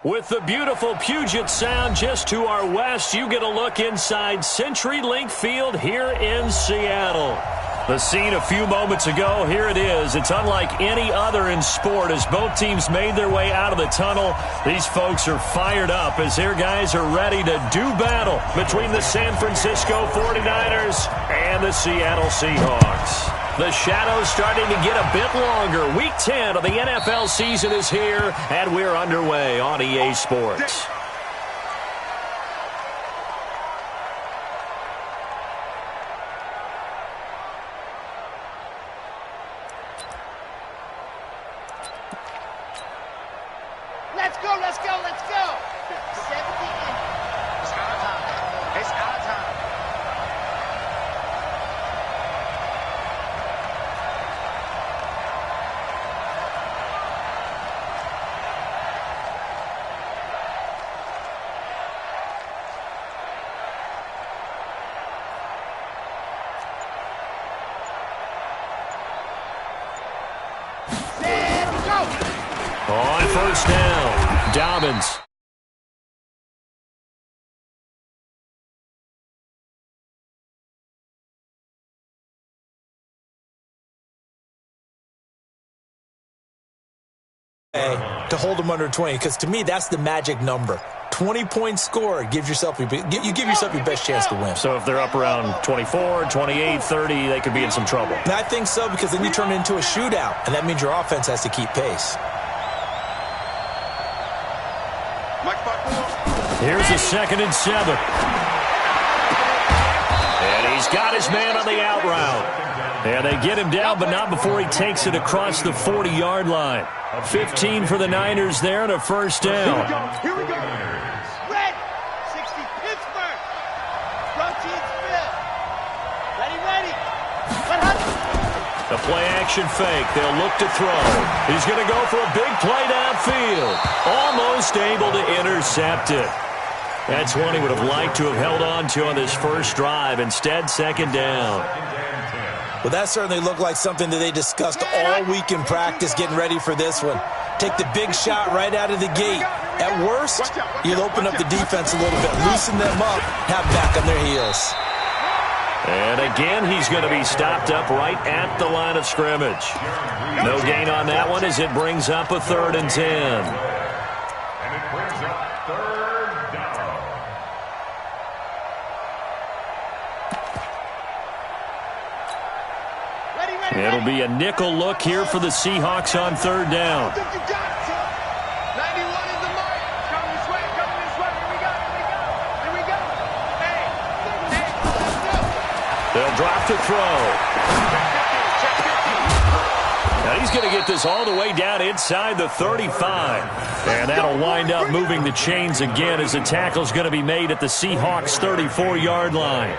With the beautiful Puget Sound just to our west, you get a look inside CenturyLink Field here in Seattle. The scene a few moments ago, here it is. It's unlike any other in sport as both teams made their way out of the tunnel. These folks are fired up as their guys are ready to do battle between the San Francisco 49ers and the Seattle Seahawks. The shadow's starting to get a bit longer. Week 10 of the NFL season is here, and we're underway on EA Sports. Let's go, let's go, let's go. 17. It's out of time. It's out of time. Let's go. On first down, Dobbins. To hold them under 20, because to me that's the magic number. 20-point score gives yourself you give yourself your best chance to win. So if they're up around 24, 28, 30, they could be in some trouble. And I think so, because then you turn it into a shootout, and that means your offense has to keep pace. Here's a 2nd and 7. And he's got his man on the out route. And they get him down, but not before he takes it across the 40-yard line. 15 for the Niners there and a first down. Here we go. Red. 60 Pittsburgh. Protein Smith. Ready. The play action fake. They'll look to throw. He's going to go for a big play downfield. Almost able to intercept it. That's one he would have liked to have held on to on this first drive. Instead, 2nd down. Well, that certainly looked like something that they discussed all week in practice getting ready for this one. Take the big shot right out of the gate. At worst, you'll open up the defense a little bit, loosen them up, have back on their heels. And again, he's going to be stopped up right at the line of scrimmage. No gain on that one as it brings up a 3rd and 10. And it brings up 3rd down. It'll be a nickel look here for the Seahawks on 3rd down. 91 is the mark. Coming this way. Here we go. Hey. They'll drop to throw. Now he's going to get this all the way down inside the 35. And that'll wind up moving the chains again as the tackle's going to be made at the Seahawks 34-yard line.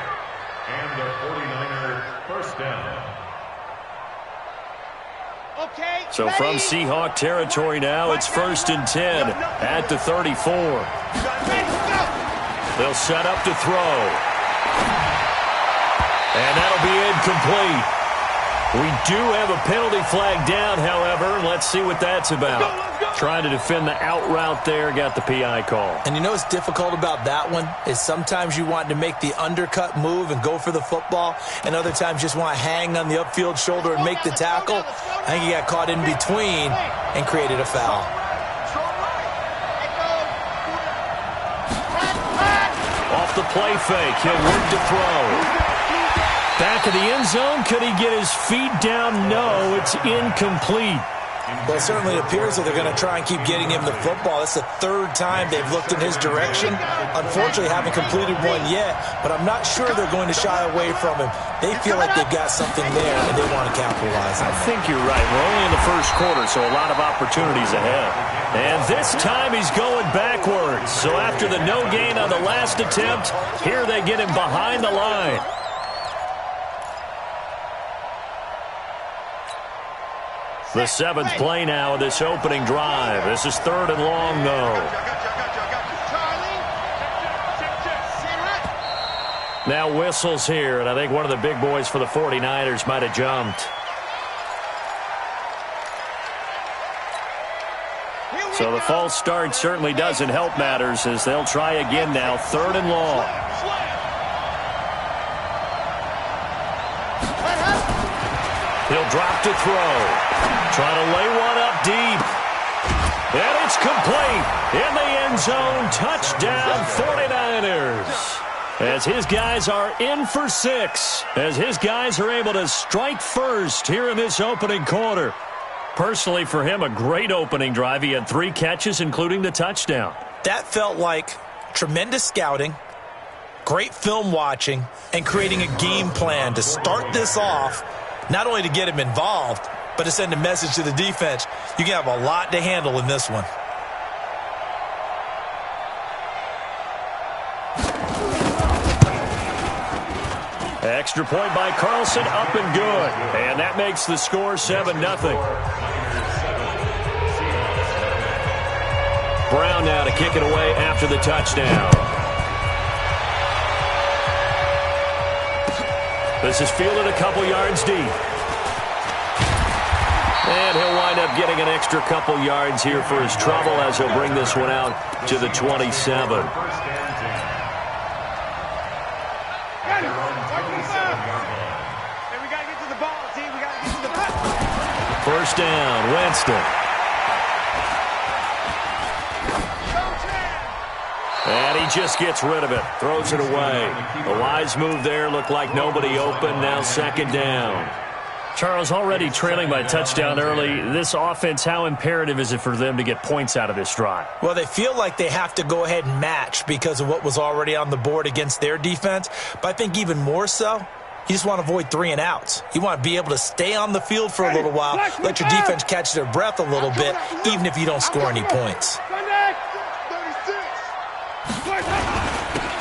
And the 49ers first down. Okay. So from Seahawk territory now, it's 1st and 10 at the 34. They'll set up to throw. And that'll be incomplete. We do have a penalty flag down, however. Let's see what that's about. Trying to defend the out route there, got the PI call. And you know what's difficult about that one is sometimes you want to make the undercut move and go for the football, and other times just want to hang on the upfield shoulder and make the tackle. I think he got caught in between and created a foul. Off the play fake, he'll work to throw. Back of the end zone, could he get his feet down? No, it's incomplete. Well, it certainly appears that they're going to try and keep getting him the football. That's the 3rd time they've looked in his direction. Unfortunately, haven't completed one yet, but I'm not sure they're going to shy away from him. They feel like they've got something there, and they want to capitalize on it. I think you're right. We're only in the first quarter, so a lot of opportunities ahead. And this time he's going backwards. So after the no gain on the last attempt, here they get him behind the line. The 7th play now of this opening drive. This is 3rd and long, though. Now whistles here, and I think one of the big boys for the 49ers might have jumped. So the false start certainly doesn't help matters as they'll try again now, 3rd and long. He'll drop to throw. Trying to lay one up deep. And it's complete. In the end zone, touchdown 49ers. As his guys are in for 6. As his guys are able to strike first here in this opening quarter. Personally, for him, a great opening drive. He had 3 catches, including the touchdown. That felt like tremendous scouting, great film watching, and creating a game plan to start this off, not only to get him involved, but to send a message to the defense. You can have a lot to handle in this one. Extra point by Carlson, up and good. And that makes the score 7-0. Brown now to kick it away after the touchdown. This is fielded a couple yards deep. And he'll wind up getting an extra couple yards here for his trouble as he'll bring this one out to the 27. First down, Winston. And he just gets rid of it, throws it away. A wise move there, looked like nobody open, now 2nd down. Charles, already trailing by touchdown early. This offense, how imperative is it for them to get points out of this drive? Well, they feel like they have to go ahead and match because of what was already on the board against their defense. But I think even more so, you just want to avoid 3 and outs. You want to be able to stay on the field for a little while, let your defense catch their breath a little bit, even if you don't score any points.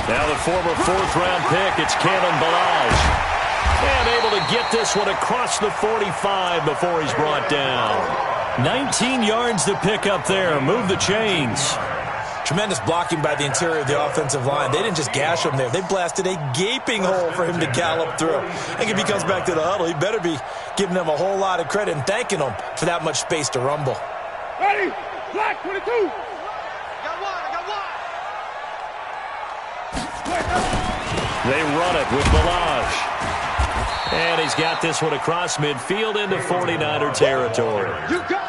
Now the former 4th-round pick, it's Kalen Ballage. And able to get this one across the 45 before he's brought down. 19 yards to pick up there. Move the chains. Tremendous blocking by the interior of the offensive line. They didn't just gash him there. They blasted a gaping hole for him to gallop through. I think if he comes back to the huddle, he better be giving them a whole lot of credit and thanking them for that much space to rumble. Ready? Black 22. I got one. They run it with Ballage. And he's got this one across midfield into 49er territory.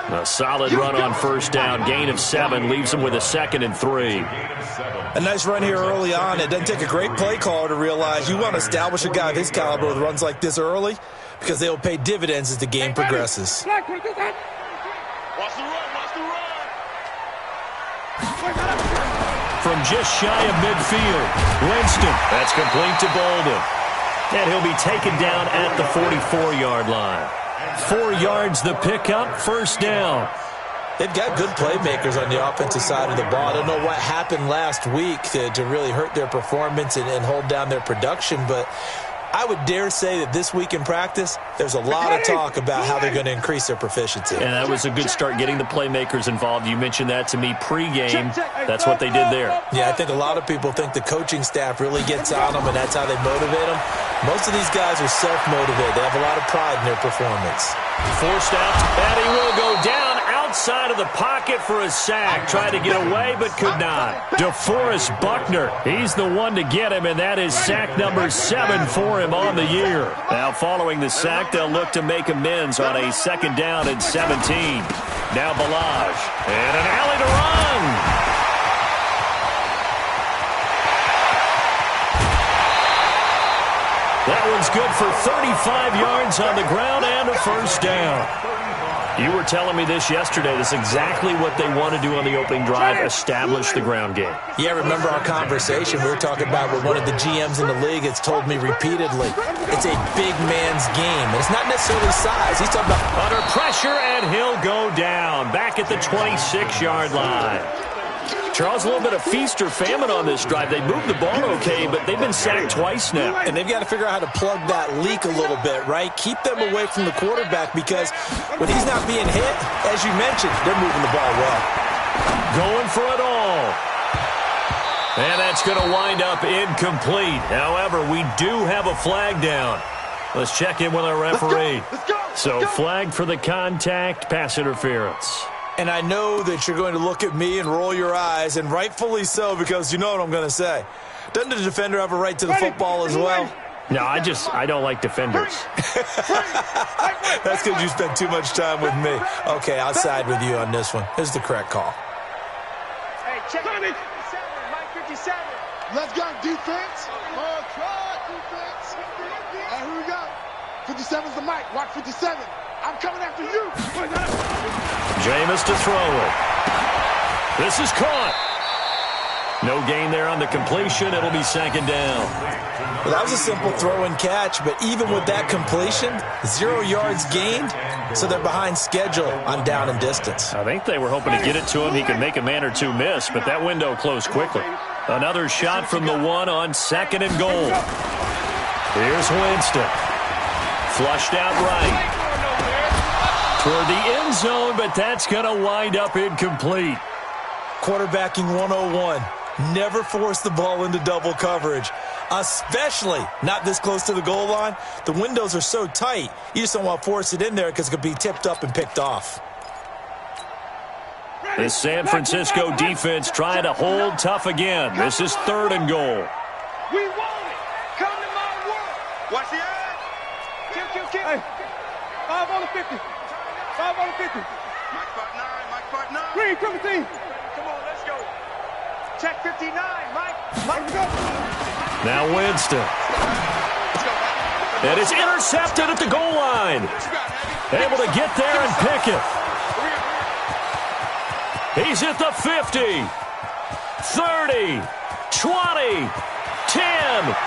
A solid run on first down. Gain of 7 leaves him with a 2nd and 3. A nice run here early on. It doesn't take a great play caller to realize you want to establish a guy of his caliber with runs like this early because they will pay dividends as the game progresses. Watch the run. From just shy of midfield, Winston. That's complete to Bolden. And he'll be taken down at the 44-yard line. 4 yards the pickup, first down. They've got good playmakers on the offensive side of the ball. I don't know what happened last week to really hurt their performance and hold down their production, but I would dare say that this week in practice, there's a lot of talk about how they're going to increase their proficiency. And that was a good start getting the playmakers involved. You mentioned that to me pregame. That's what they did there. Yeah, I think a lot of people think the coaching staff really gets on them, and that's how they motivate them. Most of these guys are self-motivated. They have a lot of pride in their performance. Forced out, and he will go down outside of the pocket for a sack. Tried to get away, but could not. DeForest Buckner, he's the one to get him, and that is sack number 7 for him on the year. Now following the sack, they'll look to make amends on a 2nd down and 17. Now Ballage, and an alley to run. That one's good for 35 yards on the ground and a first down. You were telling me this yesterday. This is exactly what they want to do on the opening drive, establish the ground game. Yeah, remember our conversation? We were talking about what one of the GMs in the league has told me repeatedly. It's a big man's game, and it's not necessarily size. He's talking about under pressure, and he'll go down back at the 26-yard line. Charles, a little bit of feast or famine on this drive. They moved the ball okay, but they've been sacked twice now. And they've got to figure out how to plug that leak a little bit, right? Keep them away from the quarterback because when he's not being hit, as you mentioned, they're moving the ball well. Going for it all. And that's going to wind up incomplete. However, we do have a flag down. Let's check in with our referee. Let's go. So flag for the contact, pass interference. And I know that you're going to look at me and roll your eyes, and rightfully so, because you know what I'm going to say. Doesn't the defender have a right to the football as well? No, I don't like defenders. That's because you spent too much time with me. Okay, I'll side with you on this one. This is the correct call. Hey, check it. 57, Mike 57. Let's go, defense. Defense. All right, here we go. 57's the mic. Watch 57. I'm coming after you. Jameis to throw it. This is caught. No gain there on the completion. It'll be second down. Well, that was a simple throw and catch, but even with that completion, 0 yards gained, so they're behind schedule on down and distance. I think they were hoping to get it to him. He could make a man or two miss, but that window closed quickly. Another shot from the one on second and goal. Here's Winston. Flushed out right. Toward the end zone, but that's going to wind up incomplete. Quarterbacking 101. Never force the ball into double coverage, especially not this close to the goal line. The windows are so tight, you just don't want to force it in there because it could be tipped up and picked off. The San Francisco defense trying to hold tough again. This is third and goal. We want it. Come to my world. Watch the eye. Kill. Hey, 5 on the 50. 5 on the 50. Mike 5'9". Green, come to team. Come on, let's go. Check 59, Mike. Now Winston. And it's intercepted at the goal line. Able to get there and pick it. He's at the 50, 30, 20, 10,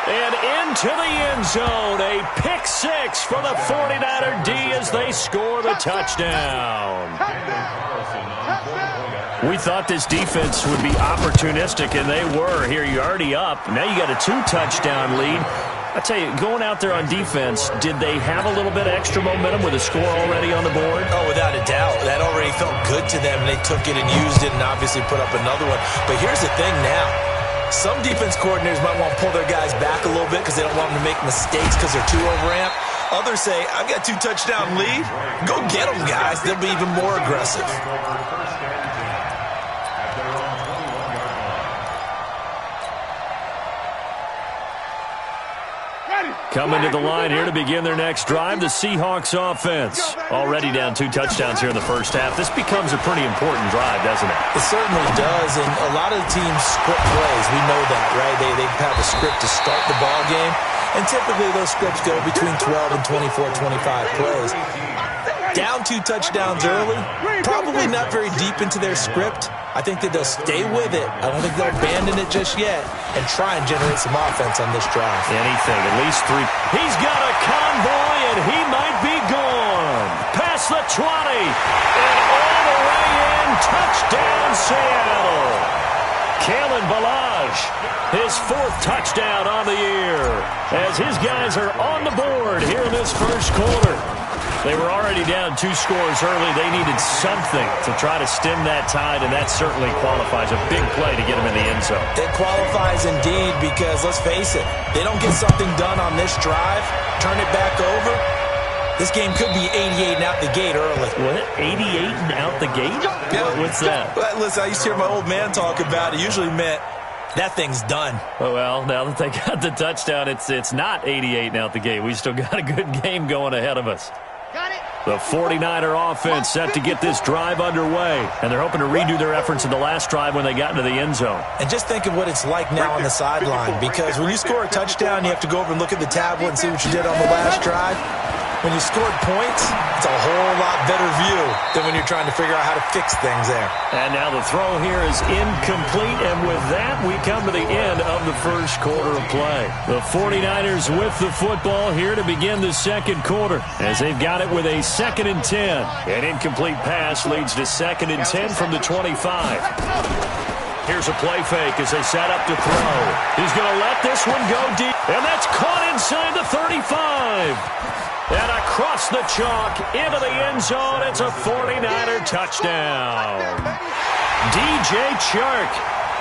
and into the end zone. A pick six for the 49er D as they score the touchdown. We thought this defense would be opportunistic, and they were. Here, you're already up. Now you got a 2-touchdown lead. I tell you, going out there on defense, did they have a little bit of extra momentum with a score already on the board? Oh, without a doubt. That already felt good to them. They took it and used it and obviously put up another one. But here's the thing now. Some defense coordinators might want to pull their guys back a little bit because they don't want them to make mistakes because they're too overamped. Others say, I've got 2-touchdown lead. Go get them, guys. They'll be even more aggressive. Coming to the line here to begin their next drive, the Seahawks offense. Already down 2 touchdowns here in the first half. This becomes a pretty important drive, doesn't it? It certainly does, and a lot of the teams script plays. We know that, right? They have a script to start the ball game, and typically those scripts go between 12 and 24, 25 plays. Down 2 touchdowns early, probably not very deep into their script. I think that they'll stay with it. I don't think they'll abandon it just yet and try and generate some offense on this drive. Anything, at least 3. He's got a convoy, and he might be gone. Past the 20, and all the way in. Touchdown, Seattle. Kalen Ballage, his 4th touchdown on the year, as his guys are on the board here in this first quarter. They were already down 2 scores early. They needed something to try to stem that tide, and that certainly qualifies. A big play to get them in the end zone. It qualifies indeed because, let's face it, they don't get something done on this drive, turn it back over, this game could be 88 and out the gate early. What? 88 and out the gate? Yeah. What's that? Well, listen, I used to hear my old man talk about it. Usually meant that thing's done. Oh, well, now that they got the touchdown, it's not 88 and out the gate. We still got a good game going ahead of us. Got it. The 49er offense set to get this drive underway, and they're hoping to redo their efforts in the last drive when they got into the end zone. And just think of what it's like now on the sideline, because when you score a touchdown, you have to go over and look at the tablet and see what you did on the last drive. When you scored points, it's a whole lot better view than when you're trying to figure out how to fix things there. And now the throw here is incomplete, and with that, we come to the end of the first quarter of play. The 49ers with the football here to begin the second quarter, as they've got it with a 2nd and 10. An incomplete pass leads to 2nd and 10 from the 25. Here's a play fake as they set up to throw. He's going to let this one go deep, and that's caught inside the 35. And across the chalk into the end zone, it's a 49er touchdown. DJ Chark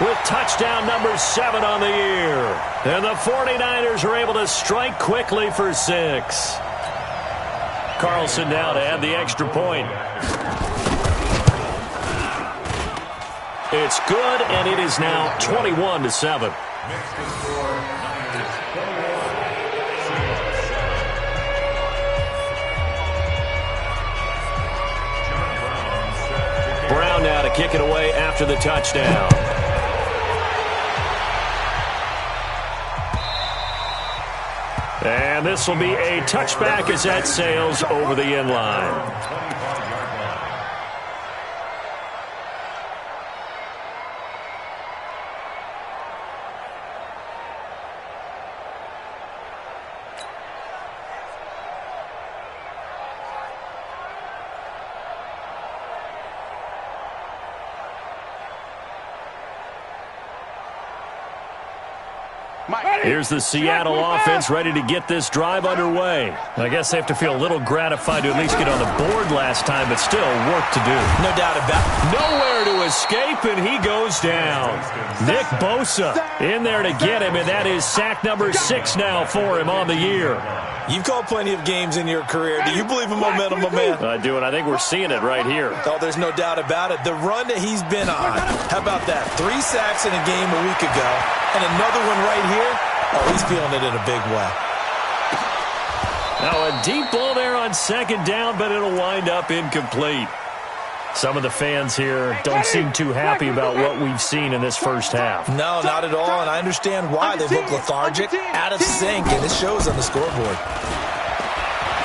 with touchdown number 7 on the year. And the 49ers are able to strike quickly for 6. Carlson now to add the extra point. It's good, and it is now 21-7. Brown now to kick it away after the touchdown. And this will be a touchback as that sails over the end line. Here's the Seattle offense ready to get this drive underway. I guess they have to feel a little gratified to at least get on the board last time, but still work to do. No doubt about it. Nowhere to escape, and he goes down. Nick Bosa in there to get him, and that is sack number 6 now for him on the year. You've called plenty of games in your career. Do you believe in momentum, my man? I do, and I think we're seeing it right here. Oh, there's no doubt about it. The run that he's been on, how about that? 3 sacks in a game a week ago, and another one right here. Oh, he's feeling it in a big way. Now a deep ball there on second down, but it'll wind up incomplete. Some of the fans here don't seem too happy about what we've seen in this first half. No, not at all, and I understand why. They look lethargic, out of sync, and it shows on the scoreboard.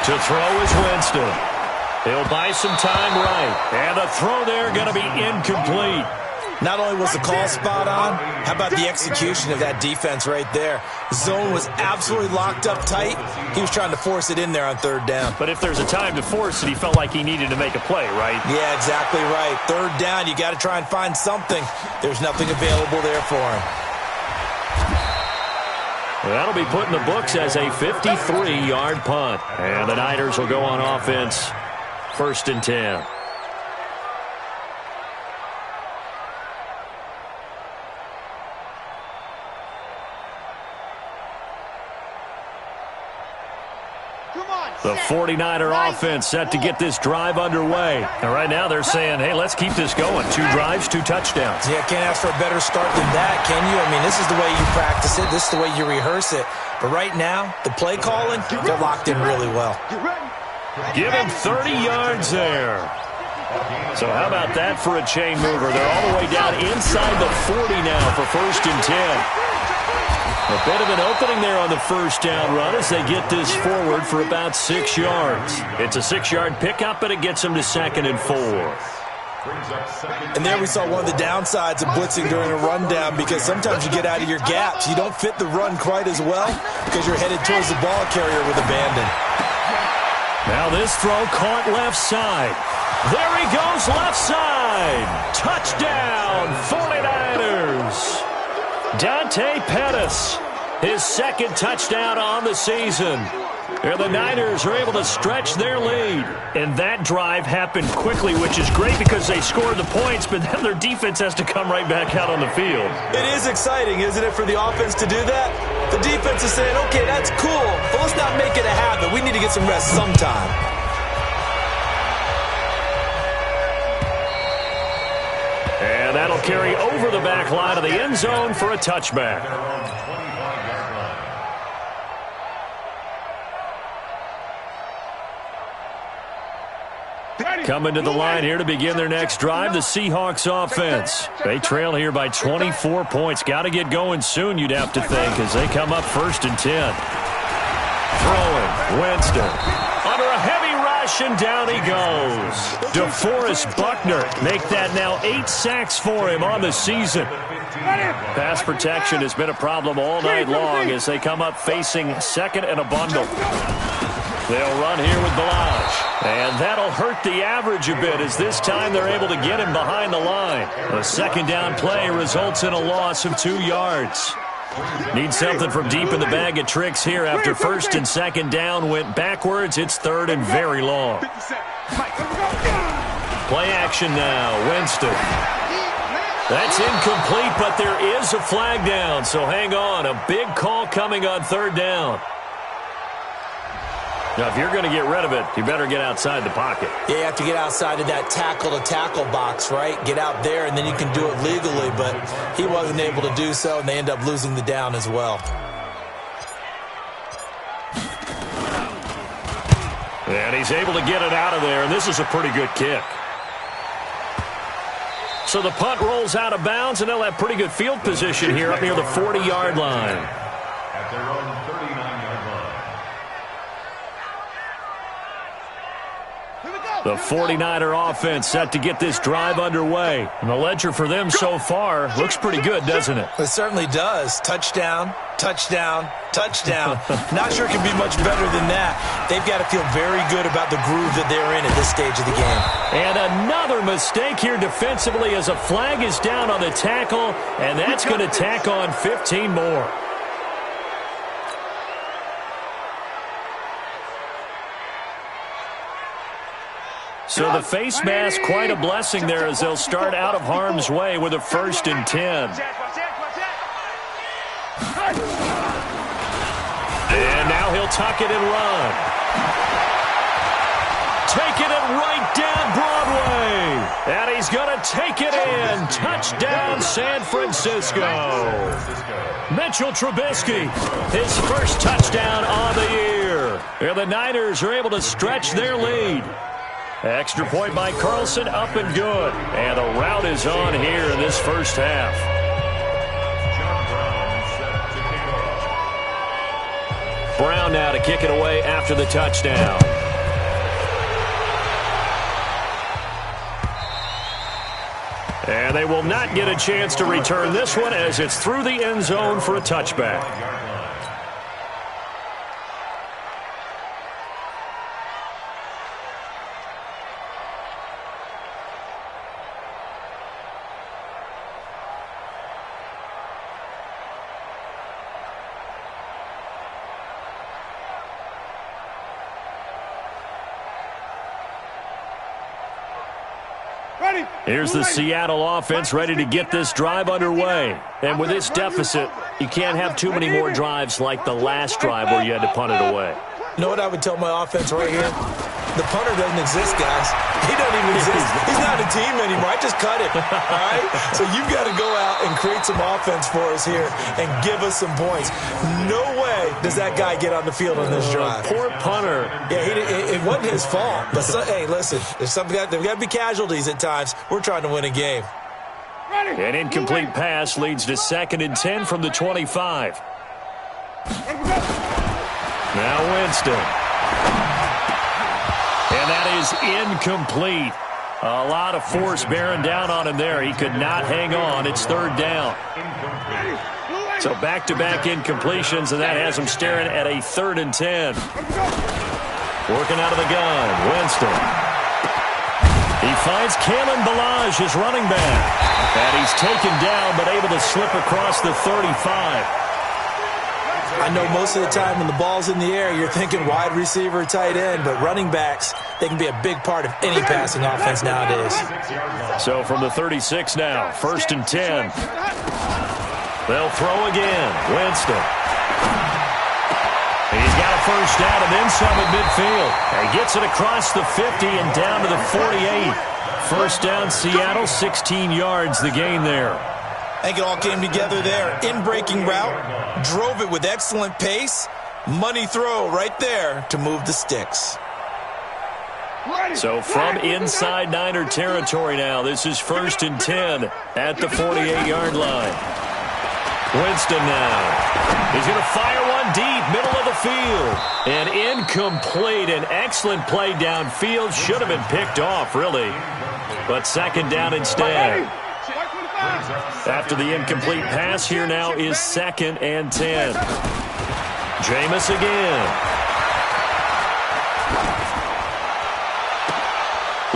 To throw is Winston. He'll buy some time right. And the throw there going to be incomplete. Not only was the call spot on, how about the execution of that defense right there? Zone was absolutely locked up tight. He was trying to force it in there on third down. But if there's a time to force it, he felt like he needed to make a play, right? Yeah, exactly right. Third down, you got to try and find something. There's nothing available there for him. That'll be put in the books as a 53-yard punt. And the Niners will go on offense, 1st and 10. The 49er offense set to get this drive underway. And right now they're saying, hey, let's keep this going. 2 drives, 2 touchdowns. Yeah, can't ask for a better start than that, can you? I mean, this is the way you practice it. This is the way you rehearse it. But right now, the play calling, they're locked in really well. Give him 30 yards there. So how about that for a chain mover? They're all the way down inside the 40 now for 1st and 10. A bit of an opening there on the first down run as they get this forward for about 6 yards. It's a 6-yard pickup, but it gets them to 2nd and 4. And there we saw one of the downsides of blitzing during a rundown, because sometimes you get out of your gaps. You don't fit the run quite as well because you're headed towards the ball carrier with abandon. Now this throw caught left side. There he goes left side. Touchdown, 49ers. Dante Pettis, his 2nd touchdown on the season. And the Niners are able to stretch their lead. And that drive happened quickly, which is great because they scored the points, but then their defense has to come right back out on the field. It is exciting, isn't it, for the offense to do that? The defense is saying, okay, that's cool, but let's not make it a habit. We need to get some rest sometime. And that'll carry over the back line of the end zone for a touchback. Coming to the line here to begin their next drive, the Seahawks offense. They trail here by 24 points. Got to get going soon, you'd have to think, as they come up 1st and 10. Throwing, Winston. Under a heavy rush, and down he goes. DeForest Buckner make that now 8 sacks for him on the season. Pass protection has been a problem all night long as they come up facing 2nd and a bundle. They'll run here with Balaj. And that'll hurt the average a bit as this time they're able to get him behind the line. A 2nd down play results in a loss of 2 yards. Need something from deep in the bag of tricks here after 1st and 2nd down went backwards. It's 3rd and very long. Play action now. Winston. That's incomplete, but there is a flag down, so hang on. A big call coming on 3rd down. Now, if you're going to get rid of it, you better get outside the pocket. Yeah, you have to get outside of that tackle-to-tackle box, right? Get out there, and then you can do it legally, but he wasn't able to do so, and they end up losing the down as well. And he's able to get it out of there, and this is a pretty good kick. So the punt rolls out of bounds, and they'll have pretty good field position here up near the 40-yard line. At their own 39-yard line. The 49er offense set to get this drive underway. And the ledger for them so far looks pretty good, doesn't it? It certainly does. Touchdown, touchdown, touchdown. Not sure it can be much better than that. They've got to feel very good about the groove that they're in at this stage of the game. And another mistake here defensively as a flag is down on the tackle, and that's going to tack on 15 more. So the face mask, quite a blessing there as they'll start out of harm's way with a 1st and 10. And now he'll tuck it and run. Taking it right down Broadway. And he's going to take it in. Touchdown, San Francisco. Mitchell Trubisky, his first touchdown on the year. And the Niners are able to stretch their lead. Extra point by Carlson, up and good. And the route is on here in this first half. Brown now to kick it away after the touchdown. And they will not get a chance to return this one as it's through the end zone for a touchback. Here's the Seattle offense ready to get this drive underway. And with this deficit, you can't have too many more drives like the last drive where you had to punt it away. You know what I would tell my offense right here? The punter doesn't exist, guys. He doesn't even exist. He's not a team anymore. I just cut him, all right? So you've got to go out and create some offense for us here and give us some points. No way does that guy get on the field on this drive. Poor punter. Yeah, it wasn't his fault. But, hey, listen, there's got to be casualties at times. We're trying to win a game. An incomplete pass leads to 2nd and 10 from the 25. Now Winston. And that is incomplete. A lot of force bearing down on him there. He could not hang on. It's 3rd down. So back-to-back incompletions, and that has him staring at a 3rd and 10. Working out of the gun, Winston. He finds Kalen Ballage, his running back. And he's taken down, but able to slip across the 35. I know most of the time when the ball's in the air, you're thinking wide receiver, tight end, but running backs, they can be a big part of any passing offense nowadays. So from the 36 now, 1st and 10. They'll throw again. Winston. He's got a 1st down and then some at midfield. He gets it across the 50 and down to the 48. 1st down, Seattle, 16 yards the gain there. I think it all came together there. In-breaking route, drove it with excellent pace. Money throw right there to move the sticks. So from inside Niner territory now, this is 1st and 10 at the 48-yard line. Winston now. He's going to fire one deep, middle of the field. And incomplete, an excellent play downfield. Should have been picked off, really. But 2nd down instead. After the incomplete pass, here now is 2nd and 10. Jameis again.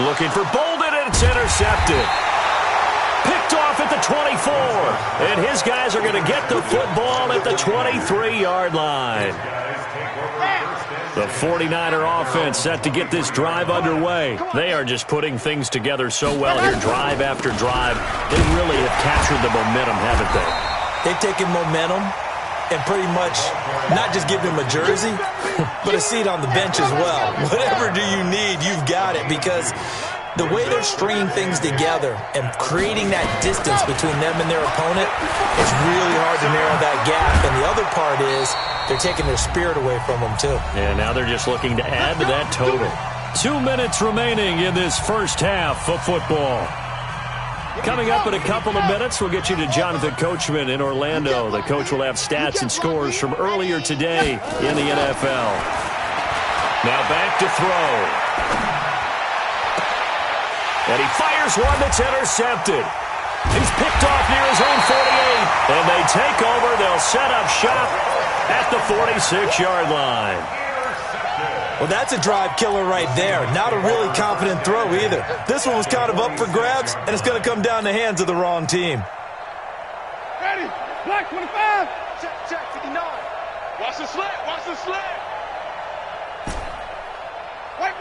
Looking for Bolden, and it's intercepted. Picked off at the 24. And his guys are going to get the football at the 23-yard line. The 49er offense set to get this drive underway. They are just putting things together so well here, drive after drive. They really have captured the momentum, haven't they? They've taken momentum and pretty much not just give him a jersey, but a seat on the bench as well. Whatever do you need, you've got it, because the way they're stringing things together and creating that distance between them and their opponent, it's really hard to narrow that gap. And the other part is they're taking their spirit away from them, too. And now they're just looking to add to that total. 2 minutes remaining in this first half of football. Coming up in a couple of minutes, we'll get you to Jonathan Coachman in Orlando. The coach will have stats and scores from earlier today in the NFL. Now back to throw. And he fires one that's intercepted. He's picked off near his own 48. And they take over. They'll set up shop at the 46-yard line. Well, that's a drive killer right there. Not a really confident throw either. This one was kind of up for grabs, and it's going to come down in the hands of the wrong team. Ready? Black 25. Check 59. Watch the slant. Watch the slant. White.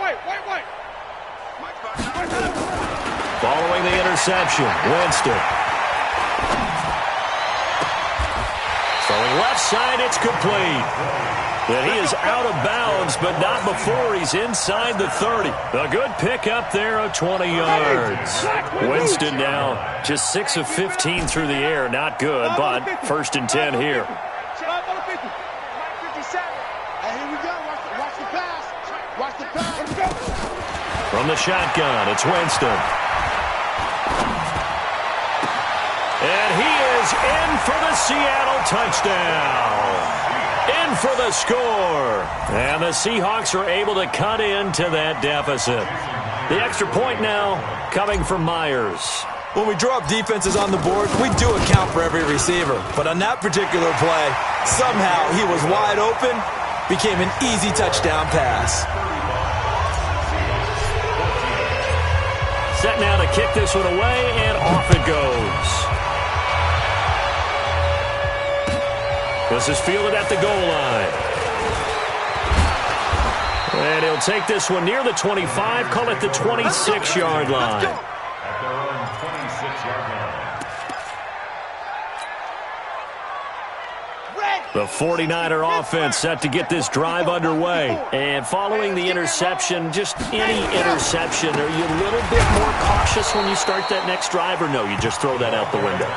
Following the interception, Winston. Throwing left side, it's complete. And he is out of bounds, but not before he's inside the 30. A good pickup there of 20 yards. Winston now just 6 of 15 through the air. Not good, but 1st and 10 here. 57. And here we go. Watch the pass. Watch the pass. From the shotgun, it's Winston. And he is in for the Seattle touchdown. In for the score. And the Seahawks are able to cut into that deficit. The extra point now coming from Myers. When we draw up defenses on the board, we do account for every receiver. But on that particular play, somehow he was wide open, became an easy touchdown pass. Set now to kick this one away, and off it goes. This is fielded at the goal line. And he'll take this one near the 25, call it the 26-yard line. At their own 26-yard line. The 49er offense set to get this drive underway. And following the interception, just any interception, are you a little bit more cautious when you start that next drive, or no, you just throw that out the window?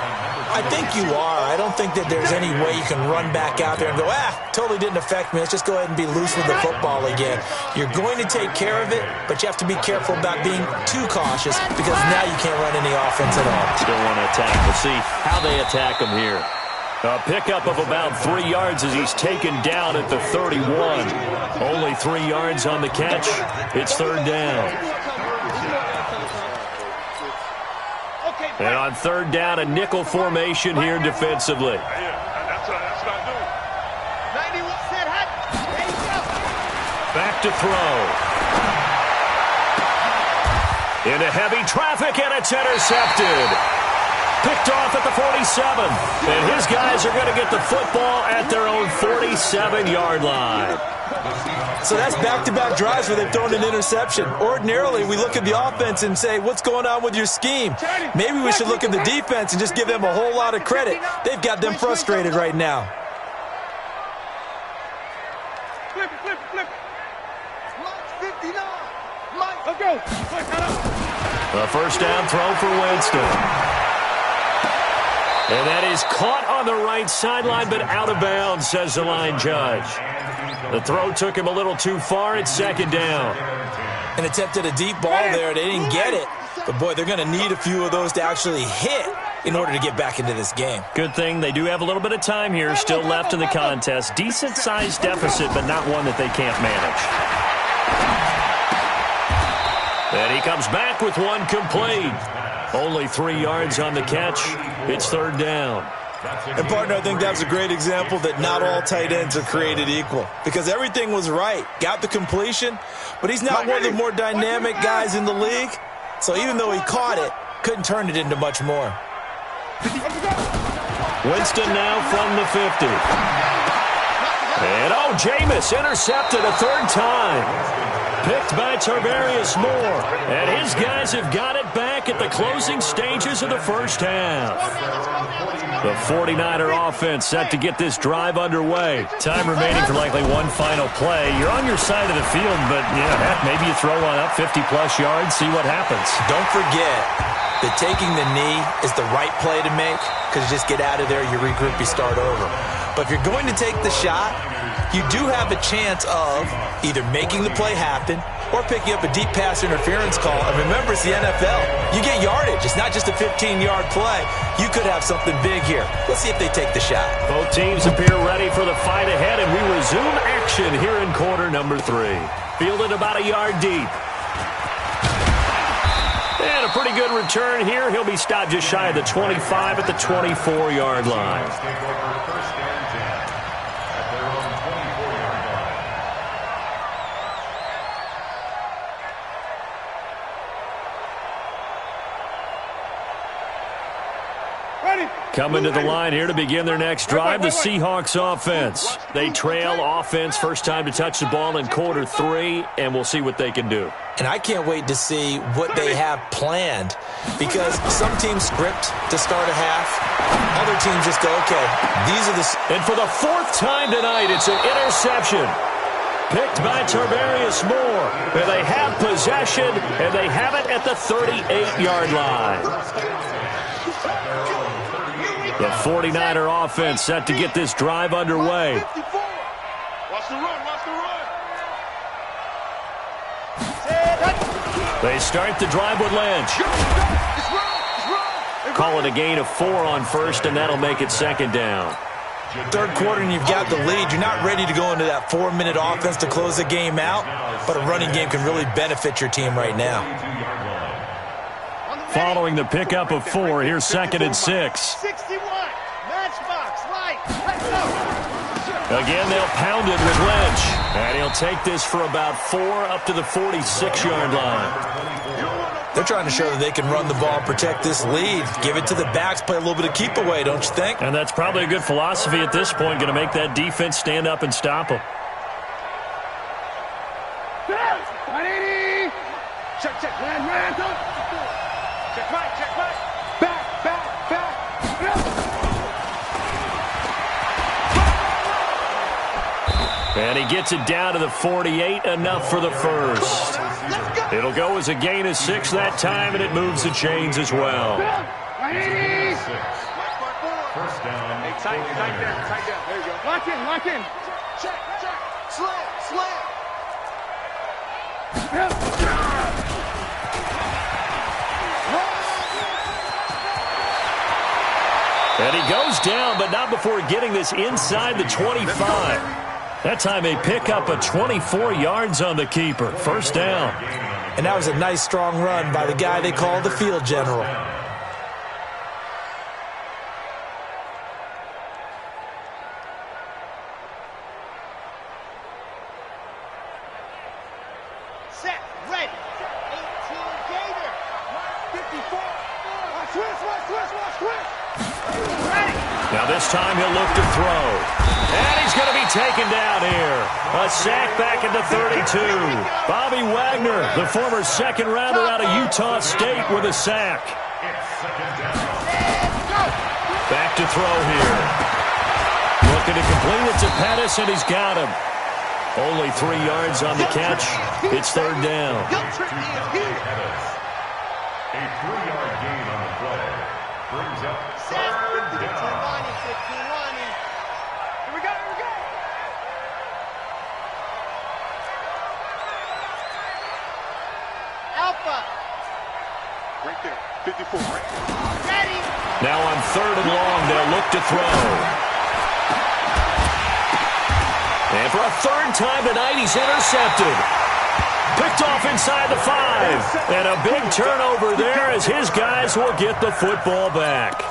I think you are. I don't think that there's any way you can run back out there and go, totally didn't affect me. Let's just go ahead and be loose with the football again. You're going to take care of it, but you have to be careful about being too cautious, because now you can't run any offense at all. Still want to attack. We'll see how they attack him here. A pickup of about 3 yards as he's taken down at the 31. Only 3 yards on the catch. It's 3rd down. And on 3rd down, a nickel formation here defensively. That's what I do. Back to throw. Into heavy traffic, and it's intercepted. Picked off at the 47. And his guys are going to get the football at their own 47-yard line. So that's back-to-back drives where they've thrown an interception. Ordinarily, we look at the offense and say, what's going on with your scheme? Maybe we should look at the defense and just give them a whole lot of credit. They've got them frustrated right now. Flip. Mike 59. Mike. Let's go. A 1st down throw for Winston. And that is caught on the right sideline, but out of bounds, says the line judge. The throw took him a little too far. It's 2nd down. And attempted a deep ball there. They didn't get it. But, boy, they're going to need a few of those to actually hit in order to get back into this game. Good thing they do have a little bit of time here still left in the contest. Decent-sized deficit, but not one that they can't manage. And he comes back with one complete. Only 3 yards on the catch. It's 3rd down. And, partner, I think that was a great example that not all tight ends are created equal, because everything was right. Got the completion, but he's not one of the more dynamic guys in the league. So even though he caught it, couldn't turn it into much more. Winston now from the 50. And, Jameis intercepted a 3rd time. picked by Tarvarius Moore. And his guys have got it back at the closing stages of the first half. The 49er offense set to get this drive underway. Time remaining for likely one final play. You're on your side of the field, but heck, maybe you throw one up 50-plus yards, see what happens. Don't forget that taking the knee is the right play to make, because you just get out of there, you regroup, you start over. But if you're going to take the shot, you do have a chance of either making the play happen or picking up a deep pass interference call. And remember, it's the NFL. You get yardage. It's not just a 15-yard play. You could have something big here. Let's see if they take the shot. Both teams appear ready for the fight ahead, and we resume action here in quarter number 3. Fielded about a yard deep. And a pretty good return here. He'll be stopped just shy of the 25 at the 24-yard line. Coming to the line here to begin their next drive, the Seahawks offense. They trail offense first time to touch the ball in quarter 3, and we'll see what they can do. And I can't wait to see what they have planned, because some teams script to start a half. Other teams just go, okay, these are the... And for the 4th time tonight, it's an interception. Picked by Tarvarius Moore. And they have possession, and they have it at the 38-yard line. The 49er offense set to get this drive underway. Watch the run, watch the run. They start the drive with Lynch. Call it a gain of 4 on first, and that'll make it 2nd down. Third quarter and you've got the lead. You're not ready to go into that 4-minute offense to close the game out, but a running game can really benefit your team right now. Following the pickup of 4, here's 2nd and 6. 61. Matchbox. Light. Let's go. Again, they'll pound it with Lynch. And he'll take this for about 4 up to the 46-yard line. They're trying to show that they can run the ball, protect this lead. Give it to the backs, play a little bit of keep away, don't you think? And that's probably a good philosophy at this point, going to make that defense stand up and stop them. 180. Check, check, man, go. Check right. Back. And he gets it down to the 48, enough for the first. It'll go as a gain of 6 that time, and it moves the chains as well. 180. First down. Hey, tight down. There you go. Lock in. Check. Slam. And he goes down, but not before getting this inside the 25. That time they pick up a 24 yards on the keeper. First down. And that was a nice, strong run by the guy they call the field general. Set. Ready. 18 Gator. 54. Twist. Ready. Now this time he'll look to throw. And he's going to be taken down here. A sack back at the 32. Bobby Wagner, the former second rounder out of Utah State, with a sack. Back to throw here. Looking to complete it to Pettis, and he's got him. Only 3 yards on the catch. It's 3rd down. A 3-yard gain on the play. Brings up 3rd down. Here we go. Alpha. Right there. 54. Ready. Now on 3rd and long, they'll look to throw. And for a 3rd time tonight, he's intercepted. Picked off inside the 5. And a big turnover there as his guys will get the football back.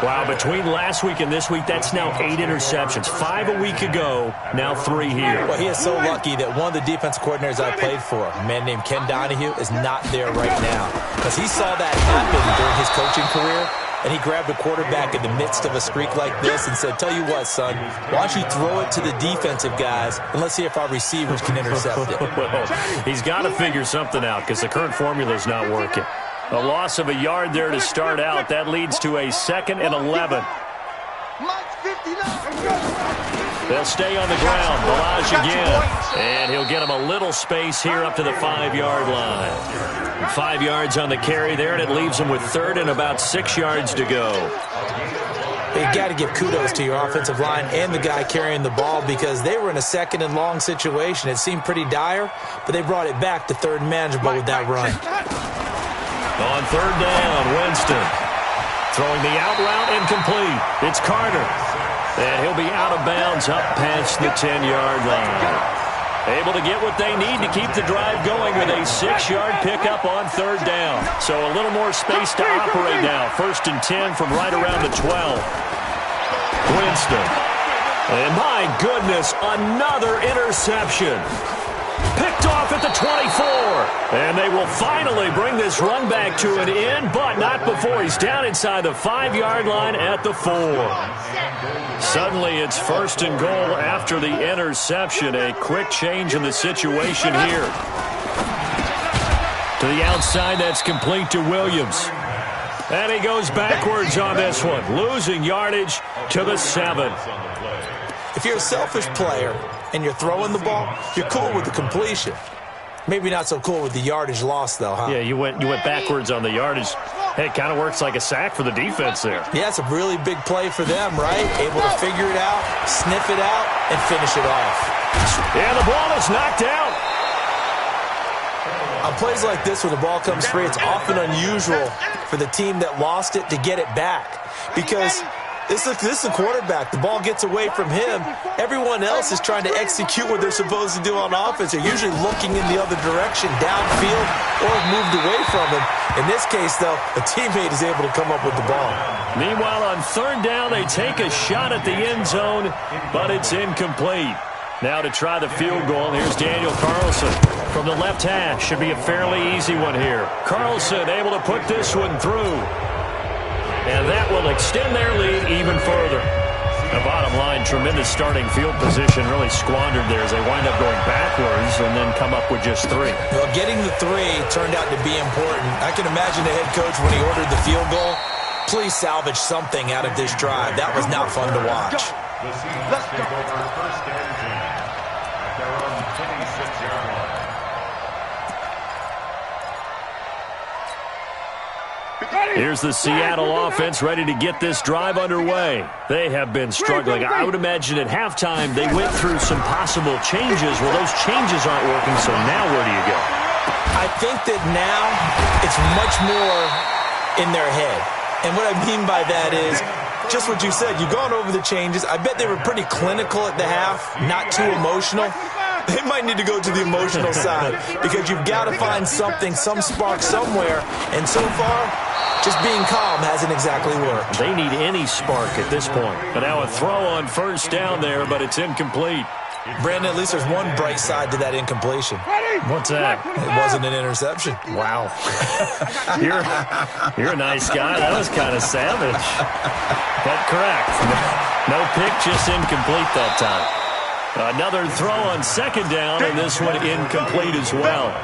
Wow, between last week and this week, that's now 8 interceptions. 5 a week ago, now 3 here. Well, he is so lucky that one of the defense coordinators I played for, a man named Ken Donahue, is not there right now. Because he saw that happen during his coaching career, and he grabbed the quarterback in the midst of a streak like this and said, tell you what, son, why don't you throw it to the defensive guys, and let's see if our receivers can intercept it. Well, he's got to figure something out because the current formula is not working. A loss of a yard there to start out. That leads to a 2nd and 11. They'll stay on the ground. Balaj again. And he'll get him a little space here up to the 5-yard line. 5 yards on the carry there, and it leaves him with 3rd and about 6 yards to go. You got to give kudos to your offensive line and the guy carrying the ball because they were in a 2nd and long situation. It seemed pretty dire, but they brought it back to 3rd and manageable with that run. On 3rd down, Winston. Throwing the out route incomplete. It's Carter. And he'll be out of bounds up past the 10-yard line. Able to get what they need to keep the drive going with a 6-yard pickup on 3rd down. So a little more space to operate now. 1st and 10 from right around the 12. Winston. And my goodness, another interception. Picked off at the 24. And they will finally bring this run back to an end, but not before he's down inside the 5-yard line at the 4. Suddenly it's 1st and goal after the interception. A quick change in the situation here. To the outside, that's complete to Williams. And he goes backwards on this one, losing yardage to the 7. If you're a selfish player and you're throwing the ball, you're cool with the completion. Maybe not so cool with the yardage loss, though, huh? Yeah, you went backwards on the yardage. Hey, it kind of works like a sack for the defense there. Yeah, it's a really big play for them, right? Able to figure it out, sniff it out, and finish it off. And the ball is knocked out. On plays like this where the ball comes free, it's often unusual for the team that lost it to get it back because this is a quarterback. The ball gets away from him. Everyone else is trying to execute what they're supposed to do on offense. They're usually looking in the other direction, downfield, or moved away from him. In this case, though, a teammate is able to come up with the ball. Meanwhile, on 3rd down, they take a shot at the end zone, but it's incomplete. Now to try the field goal, here's Daniel Carlson from the left hash. Should be a fairly easy one here. Carlson able to put this one through. And that will extend their lead even further. The bottom line, tremendous starting field position, really squandered there as they wind up going backwards and then come up with just 3. Well, getting the 3 turned out to be important. I can imagine the head coach when he ordered the field goal. Please salvage something out of this drive. That was not fun to watch. The Seahawks take over 1st and 10 at their own 26-yard line. Here's the Seattle offense ready to get this drive underway. They have been struggling. I would imagine at halftime they went through some possible changes. Well, those changes aren't working, so now where do you go? I think that now it's much more in their head. And what I mean by that is just what you said. You've gone over the changes. I bet they were pretty clinical at the half, not too emotional. They might need to go to the emotional side because you've got to find something, some spark somewhere. And so far, just being calm hasn't exactly worked. They need any spark at this point. But now a throw on 1st down there, but it's incomplete. Brandon, at least there's one bright side to that incompletion. What's that? It wasn't an interception. Wow. You're a nice guy. That was kind of savage. But correct. No pick, just incomplete that time. Another throw on 2nd down, and this one incomplete as well.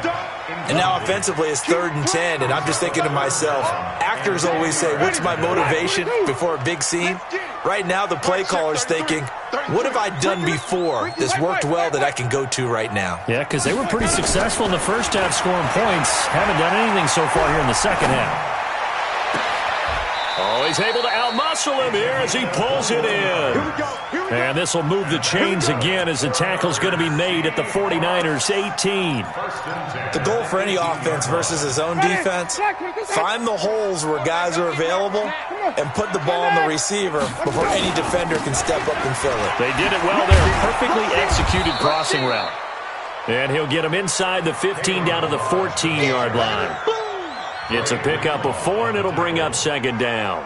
And now offensively it's 3rd and 10, and I'm just thinking to myself, actors always say, what's my motivation before a big scene? Right now the play caller's thinking, what have I done before that's worked well that I can go to right now? Yeah, because they were pretty successful in the first half scoring points. Haven't done anything so far here in the second half. Oh, he's able to outmuscle him here as he pulls it in. And this will move the chains again as the tackle's going to be made at the 49ers 18. The goal for any offense versus his own defense, find the holes where guys are available and put the ball on the receiver before any defender can step up and fill it. They did it well there. Perfectly executed crossing route. And he'll get him inside the 15 down to the 14-yard line. It's a pickup of 4, and it'll bring up 2nd down.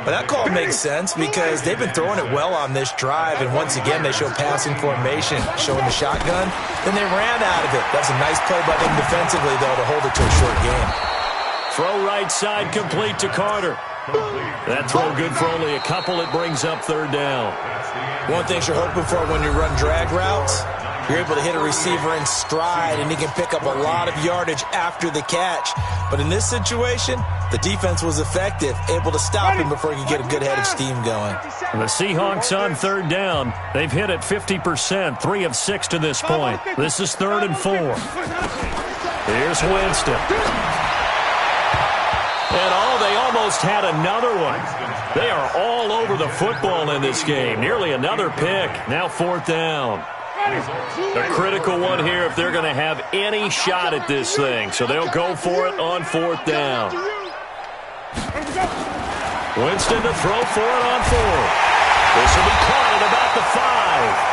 But that call makes sense because they've been throwing it well on this drive, and once again they show passing formation, showing the shotgun. Then they ran out of it. That's a nice play by them defensively, though, to hold it to a short game. Throw right side complete to Carter. That throw good for only a couple. It brings up third down. One thing you're hoping for when you run drag routes, you're able to hit a receiver in stride, and he can pick up a lot of yardage after the catch. But in this situation, the defense was effective, able to stop him before he could get a good head of steam going. The Seahawks on third down. They've hit it 50%, 3 of 6 to this point. This is 3rd and 4. Here's Winston. And they almost had another one. They are all over the football in this game. Nearly another pick. Now 4th down. A critical one here if they're going to have any shot at this thing. So they'll go for it on 4th down. Winston to throw for it on 4th. This will be caught at about the 5.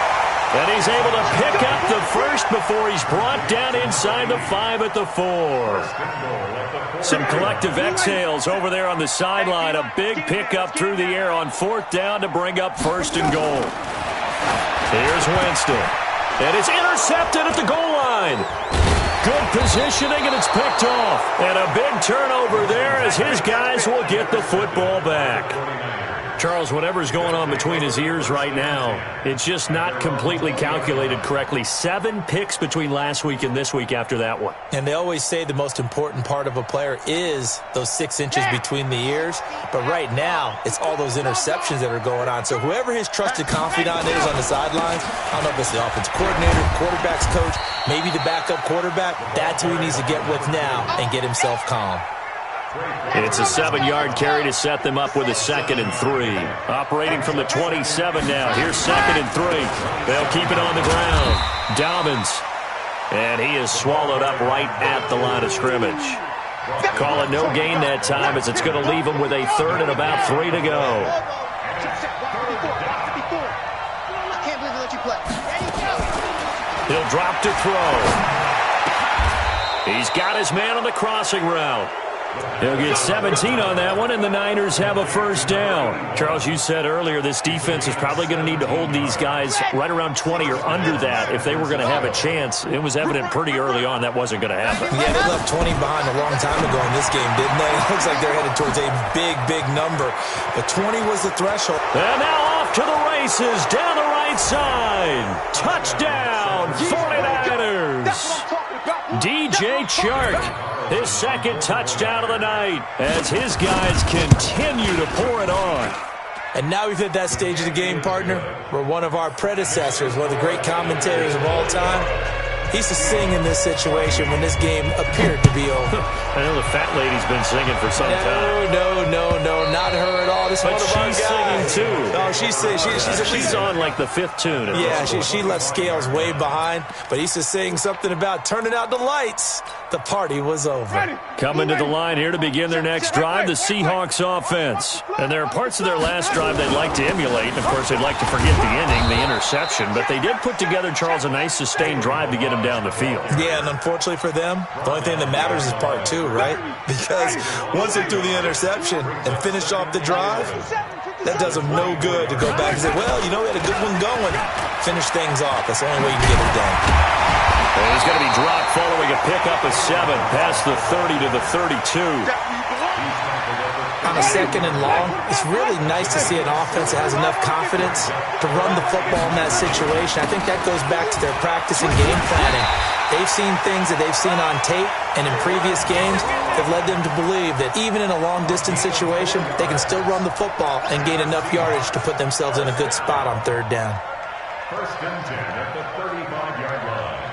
And he's able to pick up the first before he's brought down inside the 5 at the 4. Some collective exhales over there on the sideline. A big pickup through the air on 4th down to bring up 1st and goal. Here's Winston. And it's intercepted at the goal line. Good positioning, and it's picked off. And a big turnover there as his guys will get the football back. Charles, whatever's going on between his ears right now, it's just not completely calculated correctly. 7 picks between last week and this week after that one. And they always say the most important part of a player is those 6 inches between the ears. But right now, it's all those interceptions that are going on. So whoever his trusted confidant is on the sidelines, I don't know if it's the offensive coordinator, quarterback's coach, maybe the backup quarterback, that's who he needs to get with now and get himself calm. It's a 7-yard carry to set them up with a 2nd and 3. Operating from the 27 now. Here's 2nd and 3. They'll keep it on the ground. Dobbins. And he is swallowed up right at the line of scrimmage. Call it no gain that time as it's going to leave him with a 3rd and about 3 to go. He'll drop to throw. He's got his man on the crossing route. He'll get 17 on that one, and the Niners have a 1st down. Charles, you said earlier this defense is probably going to need to hold these guys right around 20 or under that if they were going to have a chance. It was evident pretty early on that wasn't going to happen. Yeah, they left 20 behind a long time ago in this game, didn't they? It looks like they're headed towards a big, big number. But 20 was the threshold. And now off to the races down the right side. Touchdown, 49ers. DJ Chark. His 2nd touchdown of the night as his guys continue to pour it on. And now we've hit that stage of the game, partner, where one of our predecessors, one of the great commentators of all time, he used to sing in this situation when this game appeared to be over. I know the fat lady's been singing for some time. No, not her at all. This but one of our guys. She's singing too. No, she's on like the 5th tune. Yeah, she left Scales way behind, but he used to sing something about turning out the lights. The party was over. Coming to the line here to begin their next drive, the Seahawks offense. And there are parts of their last drive they'd like to emulate. And, of course, they'd like to forget the ending, the interception. But they did put together, Charles, a nice sustained drive to get him down the field. Yeah, and unfortunately for them, the only thing that matters is part 2, right? Because once they threw the interception and finished off the drive, that does them no good to go back and say, well, you know, we had a good one going. Finish things off. That's the only way you can get it done. And he's going to be dropped following a pickup of 7 past the 30 to the 32. On a 2nd and long, it's really nice to see an offense that has enough confidence to run the football in that situation. I think that goes back to their practice and game planning. They've seen things that they've seen on tape and in previous games that led them to believe that even in a long-distance situation, they can still run the football and gain enough yardage to put themselves in a good spot on 3rd down. 1st and 10 at the 35-yard line.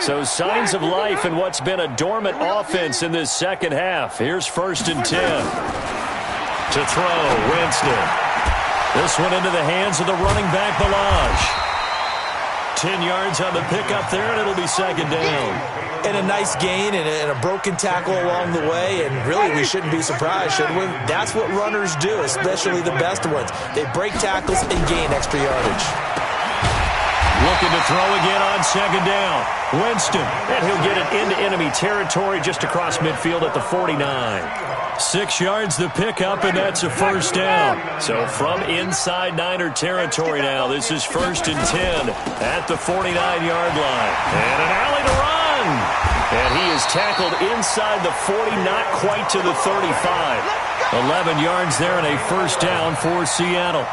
So signs of life in what's been a dormant offense in this 2nd half. Here's 1st and 10. To throw, Winston. This one into the hands of the running back, Balaj. 10 yards on the pickup there, and it'll be 2nd down. And a nice gain and a broken tackle along the way, and really we shouldn't be surprised, should we? That's what runners do, especially the best ones. They break tackles and gain extra yardage. Looking to throw again on 2nd down. Winston, and he'll get it into enemy territory just across midfield at the 49. 6 yards the pickup, and that's a 1st down. So from inside Niner territory now, this is 1st and 10 at the 49-yard line. And an alley to run. run. And he is tackled inside the 40, not quite to the 35. 11 yards there and a first down for Seattle.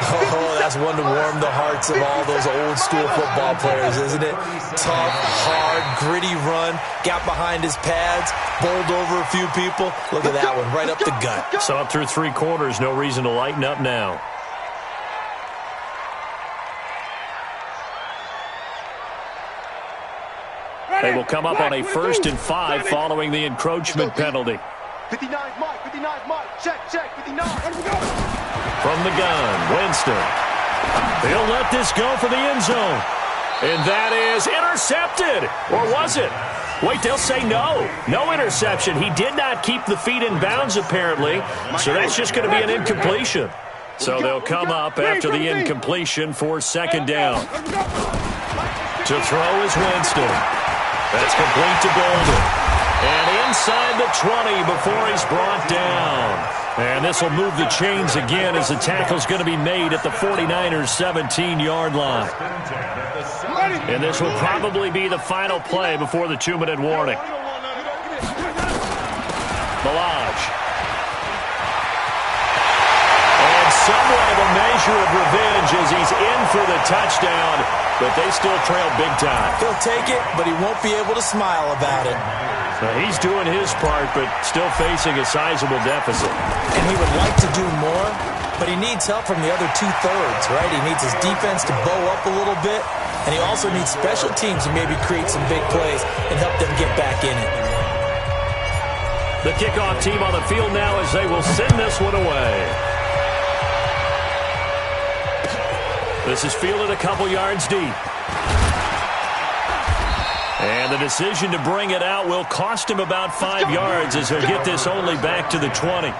Oh, that's one to warm the hearts of all those old-school football players, isn't it? Tough, hard, gritty run, got behind his pads, bowled over a few people. Look at that one, right up the gut. So up through 3 quarters, no reason to lighten up now. They will come up on a 1st and 5 following the encroachment penalty. 59, Mike, 59, Mike. Check, 59. From the gun, Winston. They'll let this go for the end zone. And that is intercepted. Or was it? Wait, they'll say no. No interception. He did not keep the feet in bounds, apparently. So that's just going to be an incompletion. So they'll come up after the incompletion for 2nd down. To throw is Winston. That's complete to Golden. And inside the 20 before he's brought down. And this will move the chains again as the tackle's going to be made at the 49ers' 17-yard line. And this will probably be the final play before the 2-minute warning. Balaj. And somewhat of a measure of revenge as he's in for the touchdown, but they still trail big time. He'll take it, but he won't be able to smile about it. So he's doing his part, but still facing a sizable deficit. And he would like to do more, but he needs help from the other 2/3, right? He needs his defense to bow up a little bit, and he also needs special teams to maybe create some big plays and help them get back in it. The kickoff team on the field now as they will send this one away. This is fielded a couple yards deep. And the decision to bring it out will cost him about 5 yards as he'll get this only back to the 20.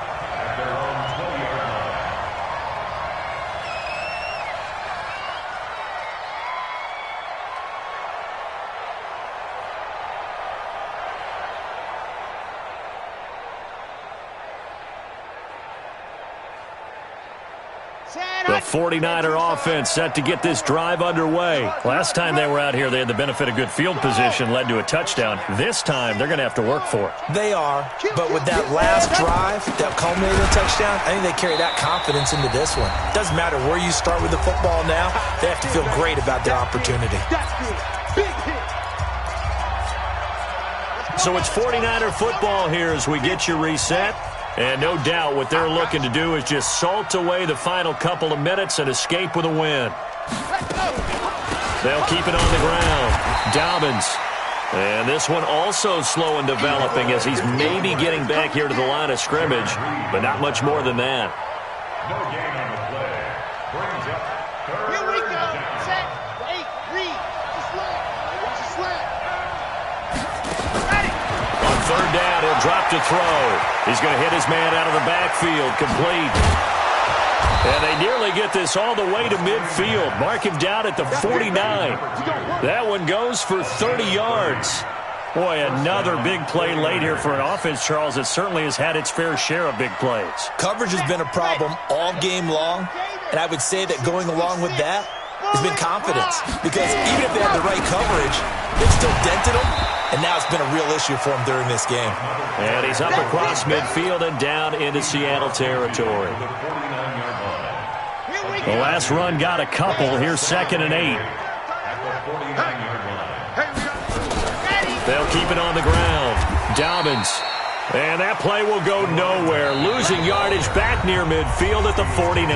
The 49er offense set to get this drive underway. Last time they were out here, they had the benefit of good field position, led to a touchdown. This time, they're going to have to work for it. They are, but with that last drive that culminated in a touchdown, I think they carry that confidence into this one. Doesn't matter where you start with the football now, they have to feel great about their opportunity. So it's 49er football here as we get you reset. And no doubt what they're looking to do is just salt away the final couple of minutes and escape with a win. They'll keep it on the ground. Dobbins. And this one also slow in developing as he's maybe getting back here to the line of scrimmage, but not much more than that. No gain on the play. Brings up 3rd Here we go. down. Set. Wait. Read. Watch the slant. Ready. On 3rd down, he'll drop to throw. He's going to hit his man out of the backfield. Complete. And they nearly get this all the way to midfield. Mark him down at the 49. That one goes for 30 yards. Boy, another big play late here for an offense, Charles, that certainly has had its fair share of big plays. Coverage has been a problem all game long, and I would say that going along with that has been confidence. Because even if they had the right coverage, they've still dented them, and now it's been a real issue for them during this game. And he's up across midfield and down into Seattle territory. The last run got a couple. Here's 2nd and 8. They'll keep it on the ground. Dobbins. And that play will go nowhere. Losing yardage back near midfield at the 49.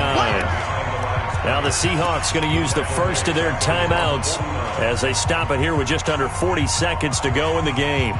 Now the Seahawks going to use the first of their timeouts as they stop it here with just under 40 seconds to go in the game.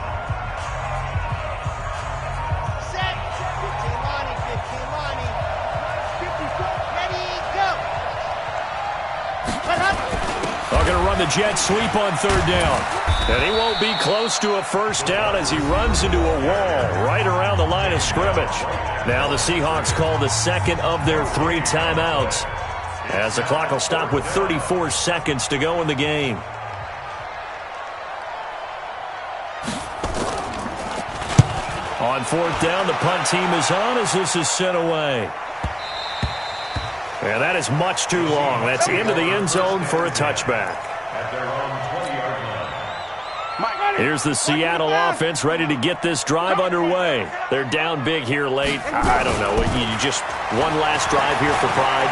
They're going to run the jet sweep on 3rd down. And he won't be close to a first down as he runs into a wall right around the line of scrimmage. Now the Seahawks call the second of their 3 timeouts as the clock will stop with 34 seconds to go in the game. On 4th down, the punt team is on as this is sent away. And that is much too long. That's into the end zone for a touchback. At their own 20-yard line. Here's the Seattle offense ready to get this drive underway. They're down big here late. I don't know. You just one last drive here for pride.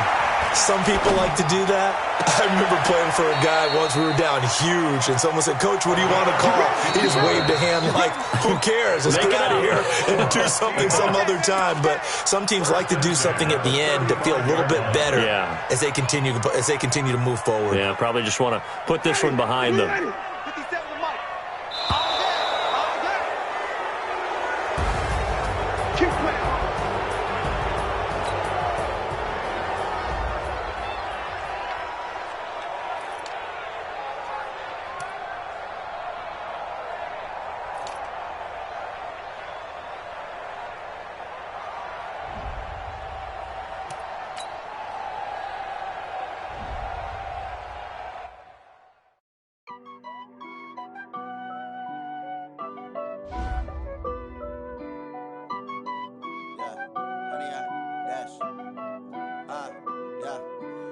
Some people like to do that. I remember playing for a guy once. We were down huge, and someone said, "Coach, what do you want to call?" He just waved a hand like, who cares? Let's get out of here and do something some other time. But some teams like to do something at the end to feel a little bit better as they continue to move forward. Yeah, probably just want to put this one behind them.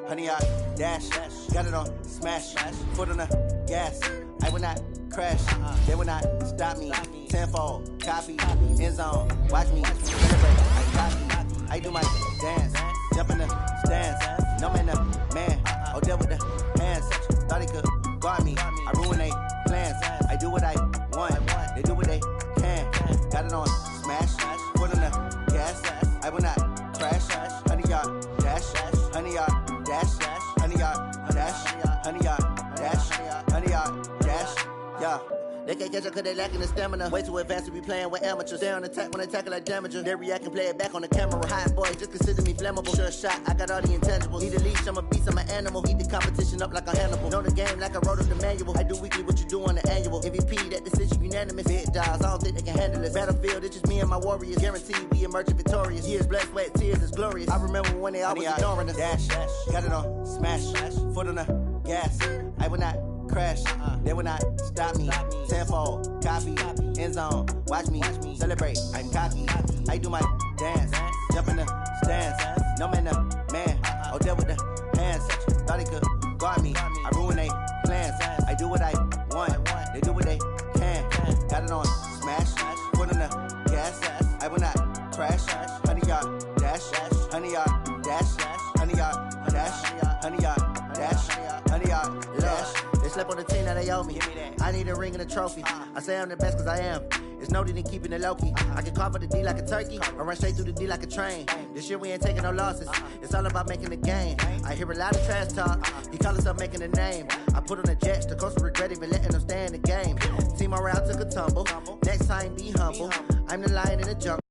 Honey, I dash, got it on smash, foot on the gas. I will not crash, they will not stop me. Tenfold, copy, end zone, watch me celebrate. I do my dance, jump in the stands. No man, man, oh there with the hands. Thought he could guard me, I ruin they plans. I do what I want, they do what they can. Got it on smash, foot on the gas. I will not crash, honey, y'all dash, honey, y'all dash, honey, y'all dash, honey, y'all dash, honey, y'all dash, yeah. They can't catch up cause they lacking the stamina. Way too advanced to be playing with amateurs. They on attack when they tackle like damager. They react and play it back on the camera. Hot boy, just consider me flammable. Sure shot, I got all the intangibles. Need a leash, I'm a beast, I'm an animal. Eat the competition up like a Hannibal. Know the game like I wrote up the manual. I do weekly what you do on the annual. MVP, that decision unanimous. Big dials, I don't think they can handle it. Battlefield, it's just me and my warriors. Guaranteed we emerge victorious. Years, blood, sweat, tears, it's glorious. I remember when they always ignoring us. Dash, got it on smash, foot on the gas. I will not crash, they will not stop me. Tenfold, copy, end zone, watch me celebrate. I'm cocky, I do my dance, jump in the stands. No man, man, oh there with the hands. Thought he could guard me, I ruin they plans. I do what I want, they do what they can. Got it on smash, foot on the gas. I will not crash, honey, y'all dash, honey, y'all dash, honey, y'all dash, honey, y'all dash, honey, y'all dash. They slept on the team that they owe me. I need a ring and a trophy. I say I'm the best cause I am. It's no need in keeping it low-key. I can carve up the D like a turkey or run straight through the D like a train. This year we ain't taking no losses. It's all about making the game. I hear a lot of trash talk. He call himself making a name. I put on the Jets. The coach will regret even letting them stay in the game. Team morale took a tumble. Next time be humble. I'm the lion in the jungle.